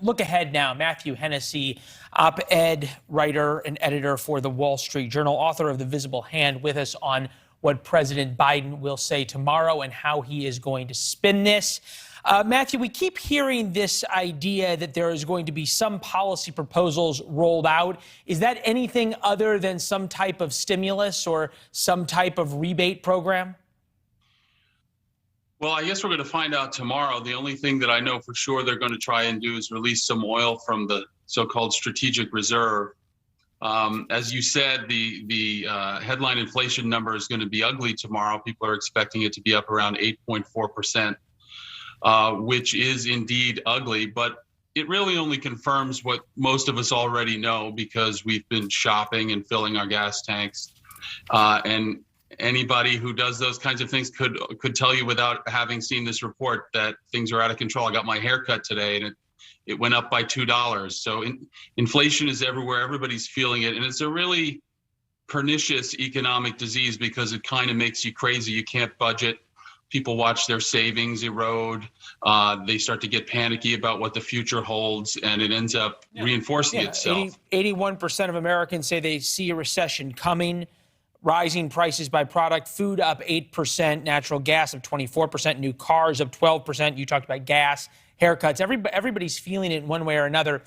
Look ahead now. Matthew Hennessey, op-ed writer and editor for the Wall Street Journal, author of The Visible Hand, with us on what President Biden will say tomorrow and how he is going to spin this. Matthew, we keep hearing this idea that there is going to be some policy proposals rolled out. Is that anything other than some type of stimulus or some type of rebate program? Well, I guess we're going to find out tomorrow. The only thing that I know for sure they're going to try and do is release some oil from the so-called strategic reserve. As you said, the headline inflation number is going to be ugly tomorrow. People are expecting it to be up around 8.4%, which is indeed ugly. But it really only confirms what most of us already know because we've been shopping and filling our gas tanks. And anybody who does those kinds of things could tell you without having seen this report that things are out of control. I got my hair cut today and it went up by $2. So inflation is everywhere. Everybody's feeling it. And it's a really pernicious economic disease because it kind of makes you crazy. You can't budget. People watch their savings erode. They start to get panicky about what the future holds, and it ends up reinforcing itself. 81% of Americans say they see a recession coming. Rising prices by product, food up 8%, natural gas up 24%, new cars up 12%. You talked about gas, haircuts. Everybody's feeling it in one way or another.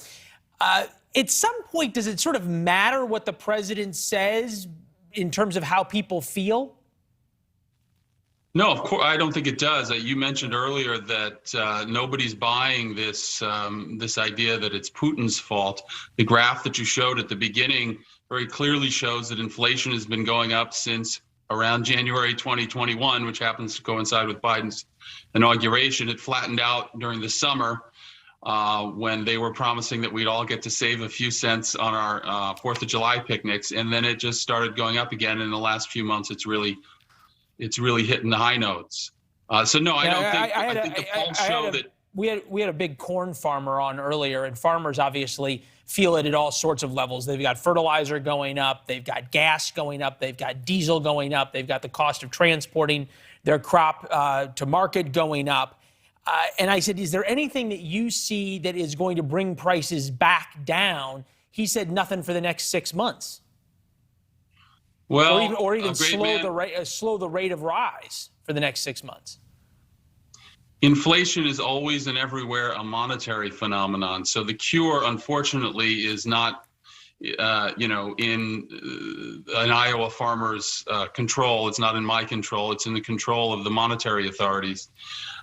At some point, does it sort of matter what the president says in terms of how people feel? No, of course, I don't think it does. You mentioned earlier that nobody's buying this idea that it's Putin's fault. The graph that you showed at the beginning very clearly shows that inflation has been going up since around January 2021, which happens to coincide with Biden's inauguration. It flattened out during the summer when they were promising that we'd all get to save a few cents on our 4th of July picnics. And then it just started going up again. In the last few months, it's really hitting the high notes. So no, I don't think. I think the polls show that. We had a big corn farmer on earlier, and farmers obviously feel it at all sorts of levels. They've got fertilizer going up, they've got gas going up, they've got diesel going up, they've got the cost of transporting their crop to market going up. And I said, is there anything that you see that is going to bring prices back down? He said nothing for the next 6 months. Well, or even slow the rate of rise for the next 6 months. Inflation is always and everywhere a monetary phenomenon. So the cure, unfortunately, is not, in an Iowa farmer's control. It's not in my control. It's in the control of the monetary authorities.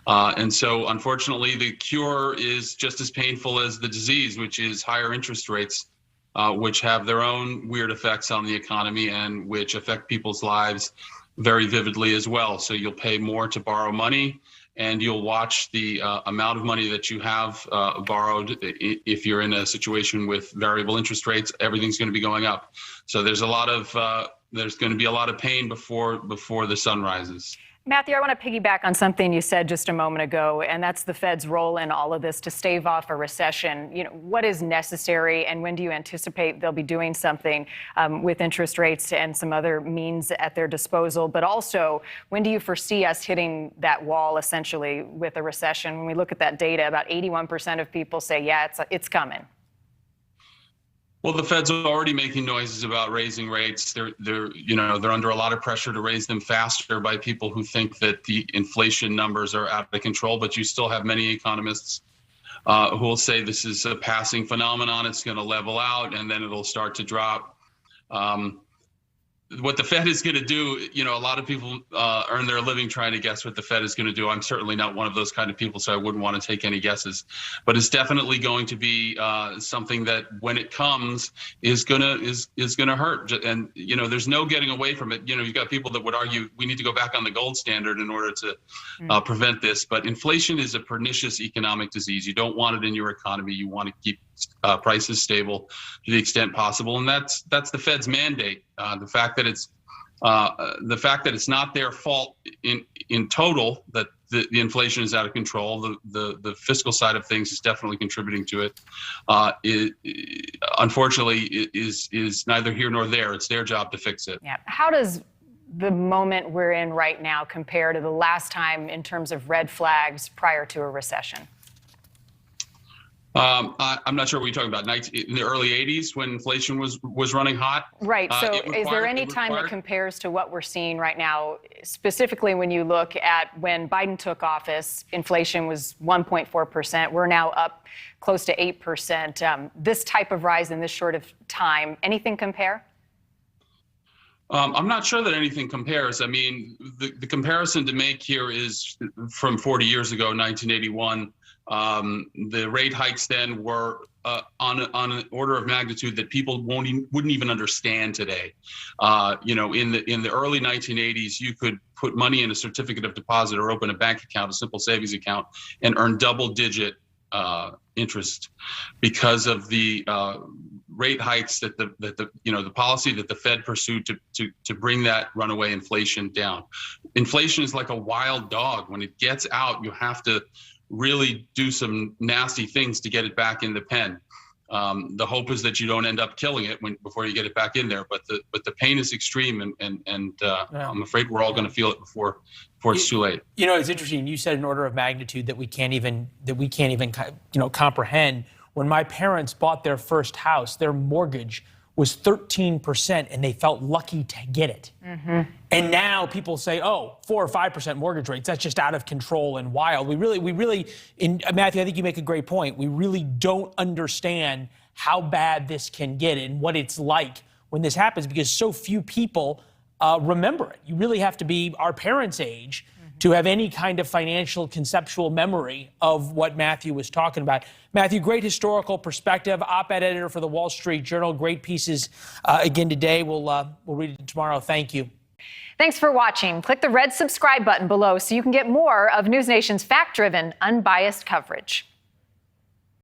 And so, unfortunately, the cure is just as painful as the disease, which is higher interest rates, which have their own weird effects on the economy and which affect people's lives very vividly as well. So you'll pay more to borrow money, and you'll watch the amount of money that you have borrowed. If you're in a situation with variable interest rates, everything's going to be going up. So there's there's going to be a lot of pain before the sun rises. Matthew, I want to piggyback on something you said just a moment ago, and that's the Fed's role in all of this to stave off a recession. What is necessary, and when do you anticipate they'll be doing something with interest rates and some other means at their disposal? But also, when do you foresee us hitting that wall, essentially, with a recession? When we look at that data, about 81% of people say, yeah, it's coming. Well, the Fed's already making noises about raising rates. They're under a lot of pressure to raise them faster by people who think that the inflation numbers are out of control. But you still have many economists who will say this is a passing phenomenon. It's going to level out and then it'll start to drop. What the Fed is going to do, a lot of people earn their living trying to guess what the Fed is going to do. I'm certainly not one of those kind of people, so I wouldn't want to take any guesses. But it's definitely going to be something that, when it comes, is gonna hurt. And there's no getting away from it. You've got people that would argue we need to go back on the gold standard in order to prevent this. But inflation is a pernicious economic disease. You don't want it in your economy. You want to keep prices stable to the extent possible, and that's the Fed's mandate. The fact that it's not their fault in total that the inflation is out of control. The fiscal side of things is definitely contributing to it. Unfortunately, is neither here nor there. It's their job to fix it. Yeah. How does the moment we're in right now compare to the last time in terms of red flags prior to a recession? I'm not sure what you're talking about. In the early 80s when inflation was running hot. Right. So is there any time that compares to what we're seeing right now, specifically when you look at when Biden took office, inflation was 1.4%. We're now up close to 8%. This type of rise in this short of time, anything compare? I'm not sure that anything compares. I mean, the comparison to make here is from 40 years ago, 1981. The rate hikes then were on an order of magnitude that people wouldn't even understand today. In the early 1980s, you could put money in a certificate of deposit or open a bank account, a simple savings account, and earn double-digit interest because of the rate hikes that the policy that the Fed pursued to bring that runaway inflation down. Inflation is like a wild dog. When it gets out, you have to really do some nasty things to get it back in the pen. The hope is that you don't end up killing it before you get it back in there. But the pain is extreme, and I'm afraid we're all going to feel it before it's too late. It's interesting. You said an order of magnitude that we can't even comprehend. When my parents bought their first house, their mortgage was 13%, and they felt lucky to get it. Mm-hmm. And now people say, 4 or 5% mortgage rates, that's just out of control and wild. We really, Matthew, I think you make a great point. We really don't understand how bad this can get and what it's like when this happens, because so few people remember it. You really have to be our parents' age to have any kind of financial conceptual memory of what Matthew was talking about. Matthew, great historical perspective, op-ed editor for the Wall Street Journal. Great pieces again today. We'll read it tomorrow. Thank you. Thanks for watching. Click the red subscribe button below so you can get more of NewsNation's fact-driven, unbiased coverage.